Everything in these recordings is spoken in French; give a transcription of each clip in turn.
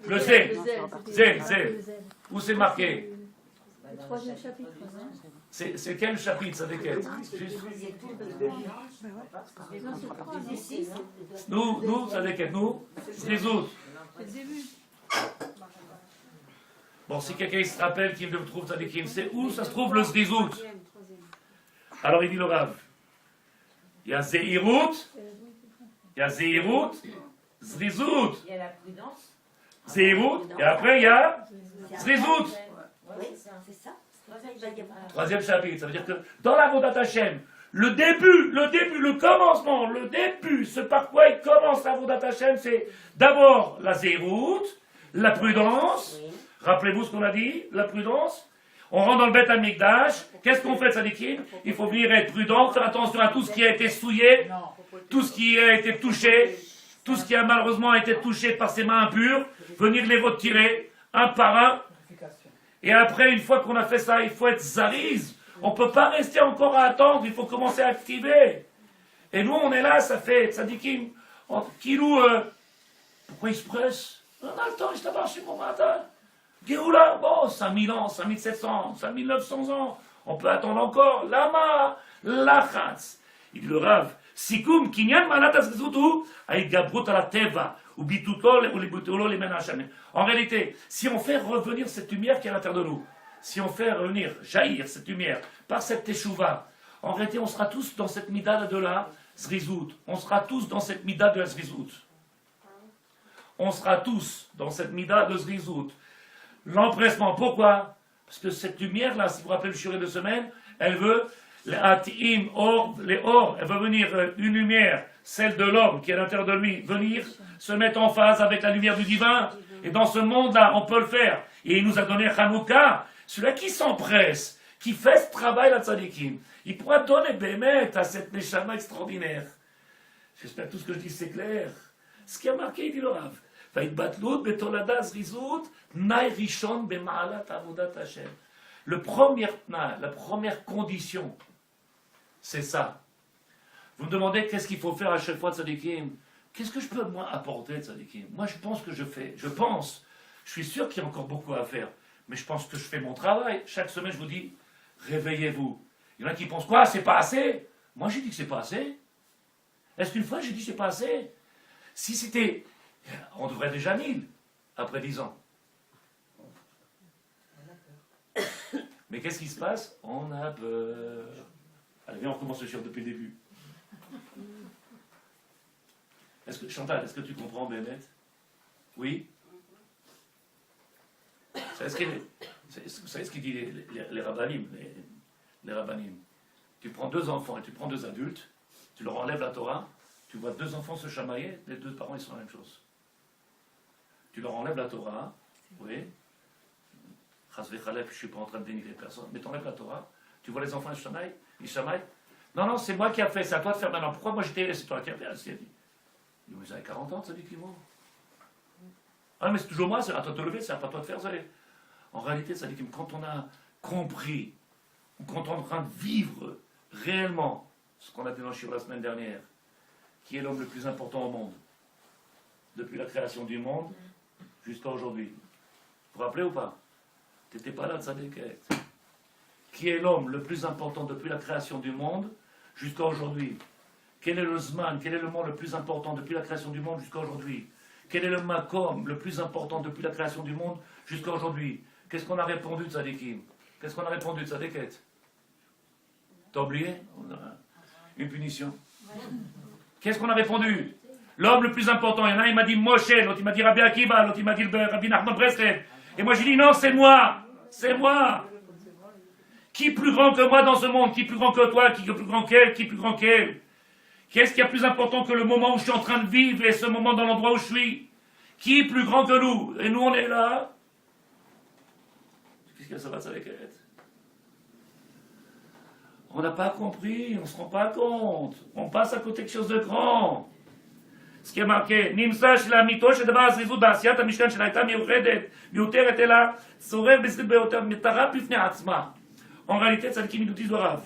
Le Z. Où c'est marqué? Le troisième chapitre. C'est quel chapitre, ça déquête? Nous, ça déquête, nous, les autres. Bon, si quelqu'un se rappelle qu'il me trouve Tzadikim, c'est où ça se trouve le Zrizout? Alors il dit le Rav. Il y a Zeirut, Zrizout. Il y a la prudence. Zeirut, et après il y a Zrizout. Oui, c'est ça. Troisième chapitre, ça veut dire que dans la Vodat Hashem, le début, le commencement, ce par quoi il commence la Vodat Hashem, c'est d'abord la Zeirut, la prudence. Rappelez-vous ce qu'on a dit, la prudence. On rentre dans le Beth Amikdash. Qu'est-ce qu'on fait, Tzadikim? Il faut venir être prudent, faire attention à tout ce qui a été souillé, tout ce qui a été touché, tout ce qui a malheureusement été touché par ses mains impures, venir les retirer un par un. Et après, une fois qu'on a fait ça, il faut être zariz. On ne peut pas rester encore à attendre, il faut commencer à activer. Et nous, on est là, ça fait, Tzadikim, Kilou, pourquoi il se presse? On a le temps, je t'aborde chez mon matin. Géoula, bon, 5000 ans, 5700, 5900 ans, on peut attendre encore. Lama, lachatz. Il dit le Rav, Sikum, kinyan malatas zoutou, aïd gabrut ala teva, ou bitutol, ou libutolo, les menachem. En réalité, si on fait revenir cette lumière qui est à l'intérieur de nous, si on fait revenir, jaillir cette lumière, par cette teshuva, en réalité, on sera tous dans cette mida de la zrizout. On sera tous dans cette mida de la zrizout. On sera tous dans cette mida de zrizout. L'empressement, pourquoi? Parce que cette lumière-là, si vous vous rappelez le shiur de semaine, elle veut, les or, elle veut venir, une lumière, celle de l'homme qui est à l'intérieur de lui, venir se mettre en phase avec la lumière du divin. Et dans ce monde-là, on peut le faire. Et il nous a donné Hanouka, celui-là qui s'empresse, qui fait ce travail, la tzadikim, il pourra donner Bémet à cette Neshama extraordinaire. J'espère que tout ce que je dis, c'est clair. Ce qui a marqué, il dit le Rav. La première condition, c'est ça. Vous me demandez qu'est-ce qu'il faut faire à chaque fois, tzadikim? Qu'est-ce que je peux, moi, apporter, tzadikim? Moi, je pense que je suis sûr qu'il y a encore beaucoup à faire, mais je pense que je fais mon travail. Chaque semaine, je vous dis, réveillez-vous. Il y en a qui pensent, quoi, c'est pas assez? Moi, j'ai dit que c'est pas assez. Est-ce qu'une fois, j'ai dit que c'est pas assez? Si c'était... On devrait déjà 1000 après 10 ans. Mais qu'est-ce qui se passe? On a peur. Allez, viens, on recommence le shiur depuis le début. Chantal, est-ce que tu comprends, Bémet? Oui? Vous savez ce qu'il dit les rabbanim, les rabbanim? Tu prends 2 enfants et tu prends 2 adultes, tu leur enlèves la Torah, tu vois 2 enfants se chamailler, les 2 parents ils sont la même chose. Tu leur enlèves la Torah, oui, je ne suis pas en train de dénigrer personne, mais tu enlèves la Torah, tu vois les enfants ils chamaillent. Non, c'est moi qui a fait, c'est à toi de faire maintenant. Pourquoi moi j'étais, c'est toi qui as fait, elle dit. Vous avez 40 ans, ça dit qu'ils vont. Ah, mais c'est toujours moi, c'est à toi de te lever, c'est à pas toi de faire, ça. En réalité, ça dit que quand on a compris, quand on est en train de vivre réellement ce qu'on a dit dans le shiur la semaine dernière, qui est l'homme le plus important au monde, depuis la création du monde jusqu'à aujourd'hui. Vous vous rappelez ou pas? Tu n'étais pas là de sa déquête. Qui est l'homme le plus important depuis la création du monde jusqu'à aujourd'hui? Quel est le Zman, quel est le monde le plus important depuis la création du monde jusqu'à aujourd'hui? Quel est le Makom le plus important depuis la création du monde jusqu'à aujourd'hui? Qu'est-ce qu'on a répondu de Tzadikim? Qu'est-ce qu'on a répondu de sa déquête? T'as oublié? Une punition. Qu'est-ce qu'on a répondu? L'homme le plus important, il y en a un, il m'a dit Moshe, l'autre il m'a dit Rabbi Akiva, l'autre il m'a dit Rabbi Nachman Breslev. Et moi j'ai dit non, c'est moi. Qui est plus grand que moi dans ce monde? Qui est plus grand que toi? Qui est plus grand qu'elle? Qui est plus grand qu'elle? Qu'est-ce qui est plus important que le moment où je suis en train de vivre et ce moment dans l'endroit où je suis? Qui est plus grand que nous? Et nous on est là. Qu'est-ce que ça va avec elle? On n'a pas compris, on ne se rend pas compte. On passe à côté de quelque chose de grand. Ce qui est marqué, Nimsa shel amito shedavar הזריזות בעשיית המשכן שלה הייתה מיוחדת, מיותרת אלא צורב בזריזות ביותר, מטרה בפני עצמה. En réalité, tzadikim nous disent le Rav,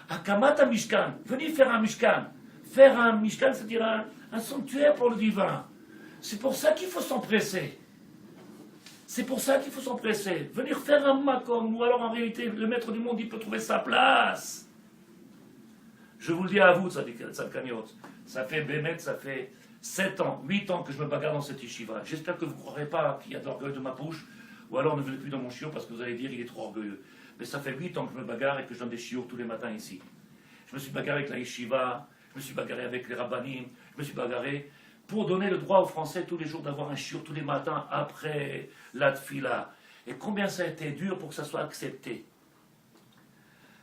Akamat Mishkan, venez faire un Mishkan. Faire un Mishkan, c'est-à-dire un sanctuaire pour le divin. C'est pour ça qu'il faut s'empresser. C'est pour ça qu'il faut s'empresser. Venir faire un makom, ou alors en réalité, le maître du monde, il peut trouver sa place. Je vous le dis à vous, Tzadkaniot, ça fait Bémet, ça fait 7 ans, 8 ans que je me bagarre dans cette yeshiva. J'espère que vous ne croirez pas qu'il y a de l'orgueil de ma bouche, ou alors ne venez plus dans mon chiot parce que vous allez dire qu'il est trop orgueilleux. Mais ça fait 8 ans que je me bagarre et que je donne des chiots tous les matins ici. Je me suis bagarré avec la yeshiva, je me suis bagarré avec les rabbanim, je me suis bagarré pour donner le droit aux Français tous les jours d'avoir un shiur tous les matins après la tfila. Et combien ça a été dur pour que ça soit accepté?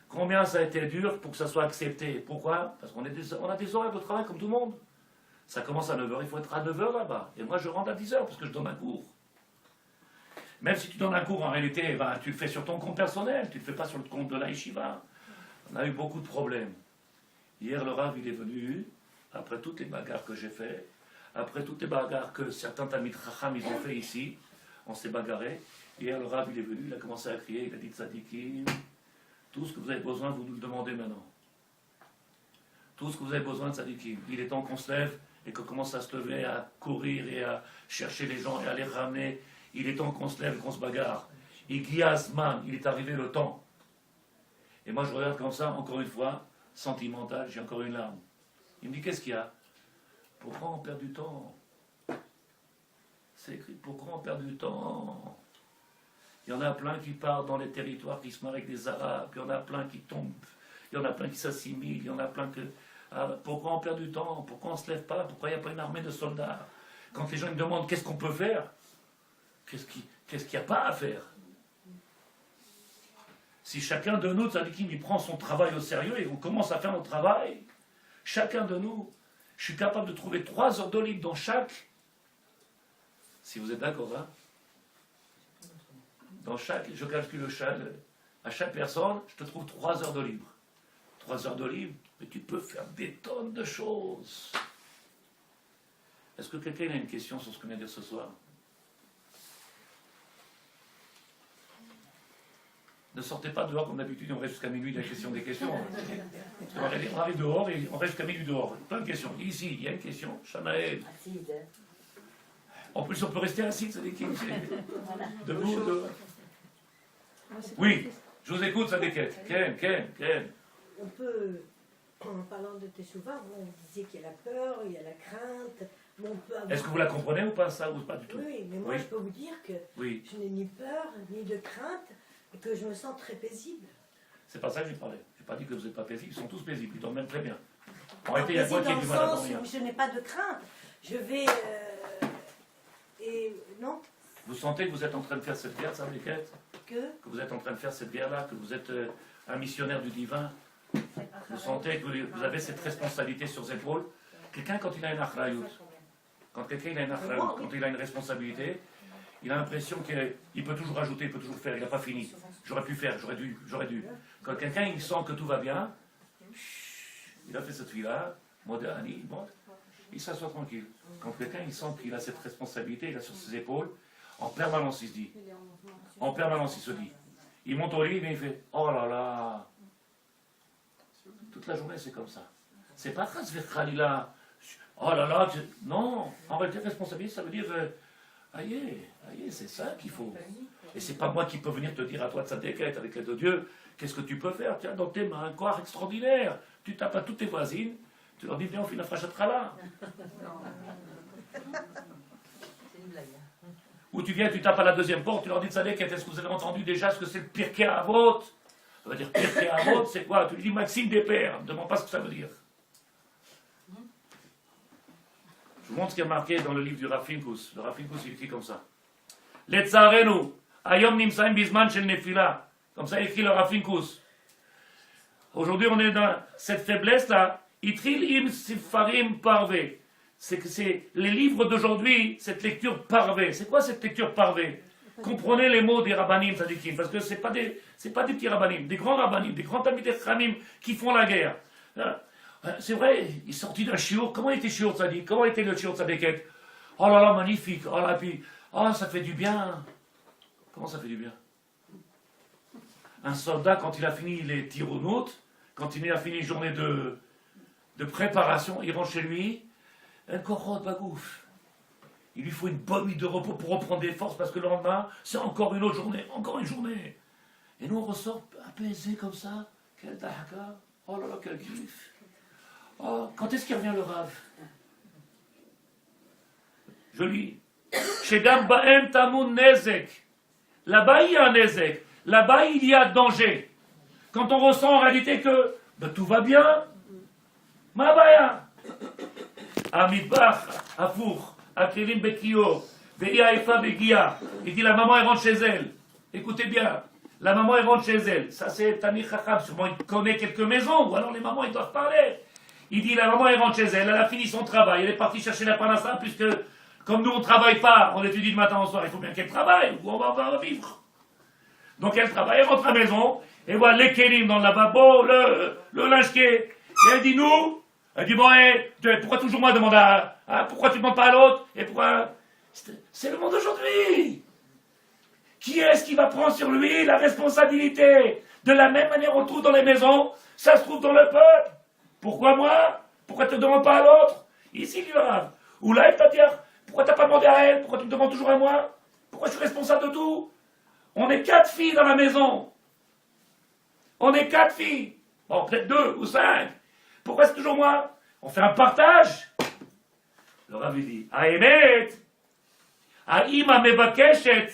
Combien ça a été dur pour que ça soit accepté? Pourquoi? Parce qu'on a des horaires de travail comme tout le monde. Ça commence à 9h, il faut être à 9h là-bas. Et moi je rentre à 10h parce que je donne un cours. Même si tu donnes un cours, en réalité, ben, tu le fais sur ton compte personnel, tu ne le fais pas sur le compte de la yeshiva. On a eu beaucoup de problèmes. Hier, le Rav, il est venu, après toutes les bagarres que j'ai fait, après toutes les bagarres que certains Talmid Chacham ils ont fait ici, on s'est bagarré. Hier, le Rav, il est venu, il a commencé à crier, il a dit Tzadikim, tout ce que vous avez besoin, vous nous le demandez maintenant. Tout ce que vous avez besoin, Tzadikim. Il est temps qu'on se lève et qu'on commence à se lever, à courir et à chercher les gens et à les ramener. Il est temps qu'on se lève et qu'on se bagarre. Igiasman, il est arrivé le temps. Et moi, je regarde comme ça, encore une fois, sentimental, j'ai encore une larme. Il me dit, qu'est-ce qu'il y a? Pourquoi on perd du temps? C'est écrit, pourquoi on perd du temps? Il y en a plein qui partent dans les territoires, qui se marient avec des Arabes, il y en a plein qui tombent, il y en a plein qui s'assimilent, il y en a plein que... Ah, pourquoi on perd du temps? Pourquoi on ne se lève pas? Pourquoi il n'y a pas une armée de soldats? Quand les gens me demandent qu'est-ce qu'on peut faire, qu'est-ce qu'il n'y a pas à faire? Si chacun de nous, Tzadikim, il prend son travail au sérieux et on commence à faire notre travail, chacun de nous, je suis capable de trouver 3 heures de libre dans chaque, si vous êtes d'accord, hein, dans chaque, je calcule à chaque personne, je te trouve 3 heures de libre. 3 heures de libre, mais tu peux faire des tonnes de choses. Est-ce que quelqu'un a une question sur ce qu'on vient de dire ce soir? Ne sortez pas dehors comme d'habitude, on reste jusqu'à minuit des questions. Parce qu'on arrive dehors et on reste jusqu'à minuit dehors. Plein de questions. Ici, il y a une question. Shanaël. En plus, on peut rester assis, ça dit qui? Debout, dehors. Oui, je vous écoute, ça déquête. Ken. On peut, en parlant de Teshuvah, on disait qu'il y a la peur, il y a la crainte. Mais on peut avoir... Est-ce que vous la comprenez ou pas, ça, ou pas du tout? Oui, mais moi, je peux vous dire que je n'ai ni peur, ni de crainte, et que je me sens très paisible. C'est pas ça que j'ai parlé. Je n'ai pas dit que vous n'êtes pas paisible. Ils sont tous paisibles. Ils dorment même très bien. En réalité, il y a quoi qui est du mal à dormir? Je n'ai pas de crainte. Je vais... et non. Vous sentez que vous êtes en train de faire cette guerre, ça, Déquette? Que vous êtes en train de faire cette guerre-là, que vous êtes un missionnaire du divin? Vous sentez que vous avez cette responsabilité sur ses épaules? Quelqu'un, quand il a une achrayut, quand il a une responsabilité, il a l'impression qu'il peut toujours ajouter, il peut toujours faire, il n'a pas fini. J'aurais pu faire, j'aurais dû. Quand quelqu'un il sent que tout va bien, il a fait cette vie-là, Modéani, il s'assoit tranquille. Quand quelqu'un il sent qu'il a cette responsabilité, il a sur ses épaules, en permanence il se dit, il monte au lit et il fait, oh là là, toute la journée c'est comme ça. C'est pas Khalila, oh là là, non, en réalité responsabilité ça veut dire, aïe, c'est ça qu'il faut. Et c'est pas moi qui peux venir te dire à toi de Tzadéket, avec l'aide de Dieu, qu'est-ce que tu peux faire? Tiens, dans tes mains, un corps extraordinaire. Tu tapes à toutes tes voisines, tu leur dis, viens, on fait une frachattrala. Ou tu viens, tu tapes à la deuxième porte, tu leur dis, Tzadéket, est-ce que vous avez entendu déjà ce que c'est le Pirkei Avot? Ça veut dire Pirkei Avot, c'est quoi? Tu lui dis Maxime des Pères, ne demande pas ce que ça veut dire. Je vous montre ce qui est marqué dans le livre du Rav Finkus. Le Rav Finkus, il écrit comme ça. Letzarenu, ayom nimsaim bizman shel nefila. Comme ça écrit le Rav Finkus. Aujourd'hui, on est dans cette faiblesse-là. Itril im sifarim parvé. C'est que c'est les livres d'aujourd'hui, cette lecture parvée. C'est quoi cette lecture parvée? Comprenez les mots des rabbanim tzadikim, parce que c'est pas des petits rabbanim, des grands rabbanim, des grands talmidei chachamim qui font la guerre. C'est vrai, il est sorti d'un shiur. Comment était shiur tzadik? Comment était le shiur tzadeket? Oh là là, magnifique. Oh là, puis, oh, ça fait du bien. Comment ça fait du bien? Un soldat, quand il a fini les tironautes, quand il a fini une journée de préparation, il rentre chez lui, un korot bagouf. Il lui faut une bonne nuit de repos pour reprendre des forces parce que le lendemain, c'est encore une autre journée, encore une journée. Et nous, on ressort apaisé comme ça. Quel dahaka. Oh là là, quel griffe. Oh, quand est-ce qu'il revient le Rav? Je lis. Shegam ba'em tamun nezek. Là-bas, il y a un nezek. Là-bas, il y a danger. Quand on ressent en réalité que tout va bien, ma baya. Amidbach, afour, akirim bekio, veia efa begia. Il dit la maman elle rentre chez elle. Écoutez bien. La maman elle rentre chez elle. Ça c'est Tamir Chacham. Sûrement il connaît quelques maisons. Ou alors les mamans ils doivent parler. Il dit la maman elle rentre chez elle. Elle a fini son travail. Elle est partie chercher la panassa puisque comme nous on ne travaille pas, on étudie de matin au soir. Il faut bien qu'elle travaille ou on va vivre. Donc elle travaille. Elle rentre à la maison. Et voilà les kélim dans le lavabo, le linge qui est. Et elle dit nous. Elle dit bon pourquoi toujours moi demande à pourquoi tu ne demandes pas à l'autre. Et pourquoi. C'est le monde d'aujourd'hui. Qui est-ce qui va prendre sur lui la responsabilité? De la même manière on trouve dans les maisons, ça se trouve dans le peuple. Pourquoi moi? Pourquoi tu ne demandes pas à l'autre? Ici, il va. Ou là, il va dire, pourquoi tu n'as pas demandé à elle? Pourquoi tu me demandes toujours à moi? Pourquoi je suis responsable de tout? On est 4 filles dans la maison. On est 4 filles. Bon, peut-être 2 ou 5. Pourquoi c'est toujours moi? On fait un partage. Le Rav dit, Aemet, Aïma mebakeshet.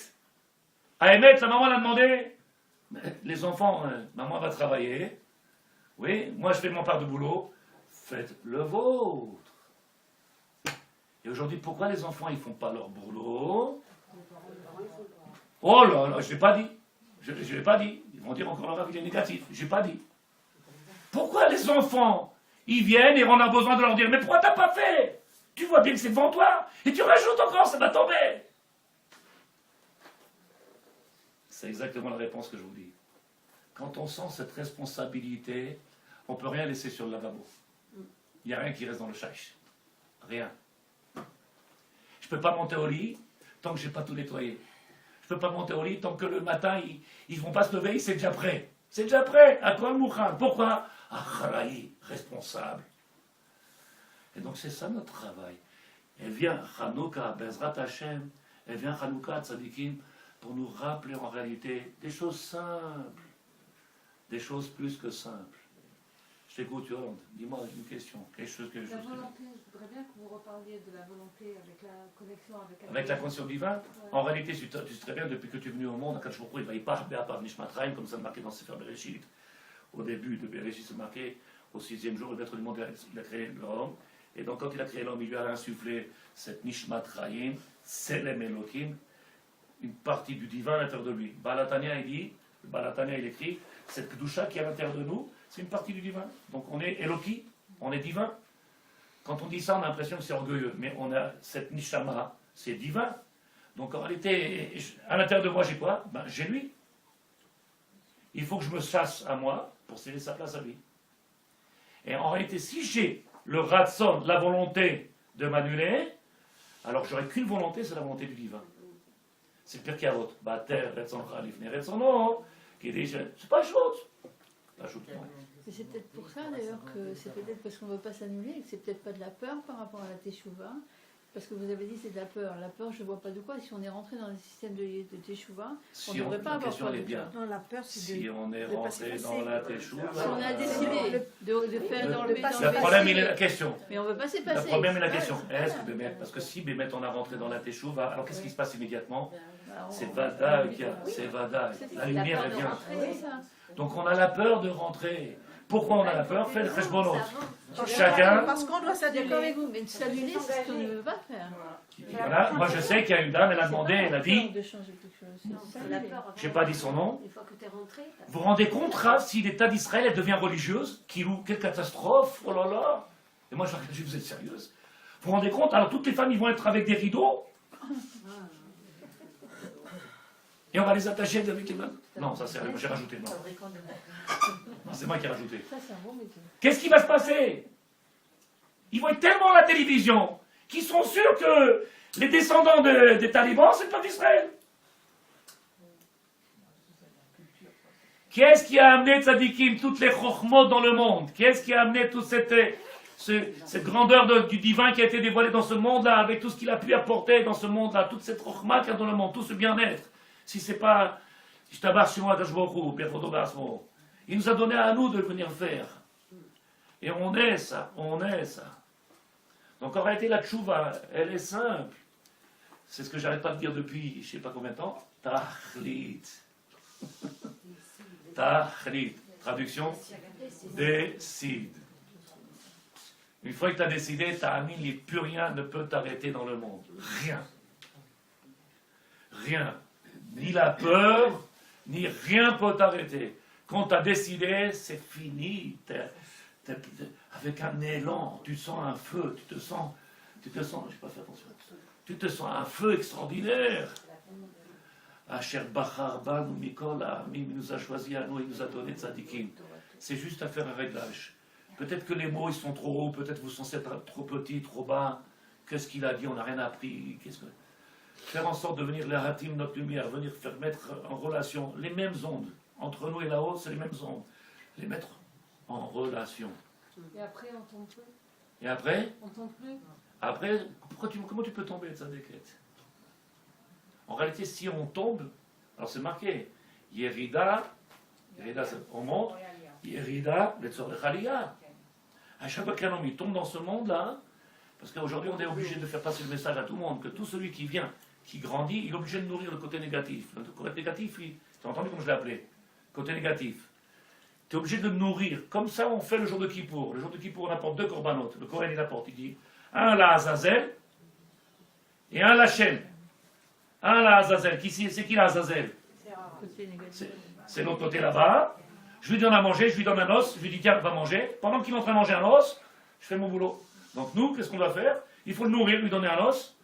À Emet, la maman l'a demandé, les enfants, maman va travailler, oui, moi je fais mon part de boulot, faites le vôtre. Et aujourd'hui, pourquoi les enfants ils font pas leur boulot? Oh là là, je l'ai pas dit, je l'ai pas dit, ils vont dire encore le Rav il est négatif, j'ai pas dit. Pourquoi les enfants, ils viennent et on a besoin de leur dire, mais pourquoi t'as pas fait? Tu vois bien que c'est devant toi, et tu rajoutes encore, ça va tomber. C'est exactement la réponse que je vous dis. Quand on sent cette responsabilité, on ne peut rien laisser sur le lavabo. Il n'y a rien qui reste dans le chaïch. Rien. Je ne peux pas monter au lit tant que je n'ai pas tout nettoyé. Je ne peux pas monter au lit tant que le matin, ils ne vont pas se lever, c'est déjà prêt. C'est déjà prêt. À toi le mouchan. Pourquoi? Acharaï, responsable. Et donc c'est ça notre travail. Elle vient Hanouka, Bezrat Hashem, elle vient Hanouka, Tzadikim, pour nous rappeler en réalité des choses simples, des choses plus que simples. Je t'écoute, Yolande, dis-moi une question, quelque chose que je... La volonté, je voudrais bien que vous reparliez de la volonté avec la connexion avec la conscience divine. Ouais. En réalité, tu sais très bien, depuis que tu es venu au monde, à Kadosh Baruch Hu, il va y parler à part Nishmatraim, comme ça marqué dans Sefer Bereshit. Au début de Bereshit, c'est marqué, au 6e jour, le maître du monde, il a créé l'homme. Et donc, quand il a créé l'homme, il lui a insufflé cette Nishmatraim, Selem Elohim, une partie du divin à l'intérieur de lui. Balatania, il dit, Balatania, il écrit, cette Kedusha qui est à l'intérieur de nous, c'est une partie du divin. Donc on est Eloki, on est divin. Quand on dit ça, on a l'impression que c'est orgueilleux, mais on a cette Nishama, c'est divin. Donc en réalité, à l'intérieur de moi, j'ai quoi? J'ai lui. Il faut que je me chasse à moi pour céder sa place à lui. Et en réalité, si j'ai le ratson, la volonté de m'annuler, alors j'aurai qu'une volonté, c'est la volonté du divin. C'est le pire Avot. Bater, Retzoncha, Lifnei Retzono, qui dit, c'est pas chose. Mais c'est peut-être pour ça d'ailleurs que c'est peut-être parce qu'on ne veut pas s'annuler et que c'est peut-être pas de la peur par rapport à la Teshuvah. Parce que vous avez dit c'est de la peur. La peur, je ne vois pas de quoi. Si on est rentré dans le système de Teshuvah, on ne devrait pas avoir peur de ça. Non, la peur, c'est si on est rentré dans la Teshuvah... Si on a décidé de faire dans le Le problème, il est la question. Mais on ne veut pas s'y passer. Le problème est la question. Est-ce que Bémet, parce que si Bémet, on a rentré dans la Teshuvah, alors qu'est-ce qui se passe immédiatement? C'est Vada, c'est Vada. La lumière, elle vient. Donc on a la peur de rentrer. Pourquoi on a la peur? Fais le cheshbonot. Chacun. Parce qu'on doit s'annuler. D'accord avec vous, mais s'annuler, c'est ce qu'on ne veut pas faire. Voilà. Moi je sais qu'il y a une dame, elle a demandé, elle a dit. C'est la peur. Je n'ai pas dit son nom. Une fois que tu es rentré. Vous vous rendez compte, Rav, si l'État d'Israël elle devient religieuse, quelle catastrophe, oh là là. Et moi je dis, vous êtes sérieuse? Vous vous rendez compte? Alors toutes les femmes ils vont être avec des rideaux. Et on va les attacher avec les mains. Non, ça c'est j'ai rajouté. Non, non c'est moi qui ai rajouté. Qu'est-ce qui va se passer? Ils vont être tellement à la télévision qu'ils sont sûrs que les descendants des talibans, c'est pas d'Israël. Qui est-ce qui a amené Tzadikim, toutes les chokhmot dans le monde? Qui est-ce qui a amené toute cette cette grandeur du divin qui a été dévoilée dans ce monde-là, avec tout ce qu'il a pu apporter dans ce monde-là, toute cette rochma qu'il y a dans le monde, tout ce bien-être. Si c'est pas, je t'abarre chez moi, il nous a donné à nous de le venir faire. Et on est ça, on est ça. Donc en réalité, la tchouva, elle est simple. C'est ce que j'arrête pas de dire depuis, je sais pas combien de temps. Tachlit. Tachlit. Traduction, décide. Une fois que tu as décidé, tu as ami, plus rien ne peut t'arrêter dans le monde. Rien. Rien. Ni la peur, ni rien peut t'arrêter. Quand tu as décidé, c'est fini. Avec un élan, tu sens un feu, tu te sens, je n'ai pas fait attention. Tu te sens un feu extraordinaire. Asher Bachar Banu Mikol Ha'amim, il nous a choisi à nous, il nous a donné tzadikim. C'est juste à faire un réglage. Peut-être que les mots ils sont trop hauts, peut-être vous sentez trop petit, trop bas. Qu'est-ce qu'il a dit? On n'a rien appris. Faire en sorte de venir les hatim, notre lumière, venir faire mettre en relation les mêmes ondes. Entre nous et là-haut, c'est les mêmes ondes. Les mettre en relation. Et après, on tombe plus. Et après? On tombe plus. Après, comment tu peux tomber de sa déquête? En réalité, si on tombe, alors c'est marqué, Yerida, on monte, Yerida, Letzorech Aliyah. À chaque fois qu'un homme il tombe dans ce monde-là, parce qu'aujourd'hui on est obligé de faire passer le message à tout le monde, que tout celui qui vient, qui grandit, il est obligé de nourrir le côté négatif. Le côté négatif, tu as entendu comme je l'ai appelé? Côté négatif. Tu es obligé de nourrir. Comme ça, on fait le jour de Kippour. Le jour de Kippour, on apporte 2 corbanotes. Le Kohen, il apporte, il dit, un la Azazel et un la Shem. Un la Azazel. C'est qui la Azazel? C'est l'autre côté là-bas. Je lui donne à manger, je lui donne un os, je lui dis tiens, va manger. Pendant qu'il est en train de manger un os, je fais mon boulot. Donc nous, qu'est-ce qu'on doit faire? Il faut le nourrir, lui donner un os,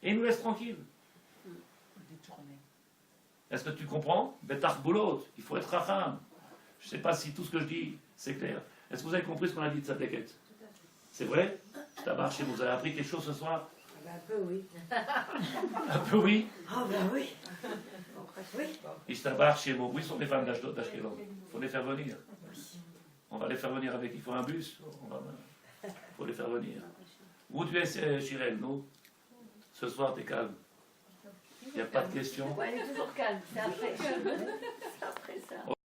et il nous laisse tranquille. Est-ce que tu comprends? Betar boulot, il faut être racham. Je ne sais pas si tout ce que je dis, c'est clair. Est-ce que vous avez compris ce qu'on a dit de sa déquête? C'est vrai? Je t'abarre chez vous. Vous avez appris quelque chose ce soir? Un peu oui. Un peu oui? Ah ben oui. Oui. Et je t'abarre chez vous. Oui, ce sont des femmes d'Ashkelon. Il faut les faire venir. On va les faire venir avec. Il faut un bus. Il faut les faire venir. Où tu es, Chirel, nous? Ce soir, t'es calme. Il n'y a pas de questions. Ouais, elle est toujours calme. C'est après. C'est après ça.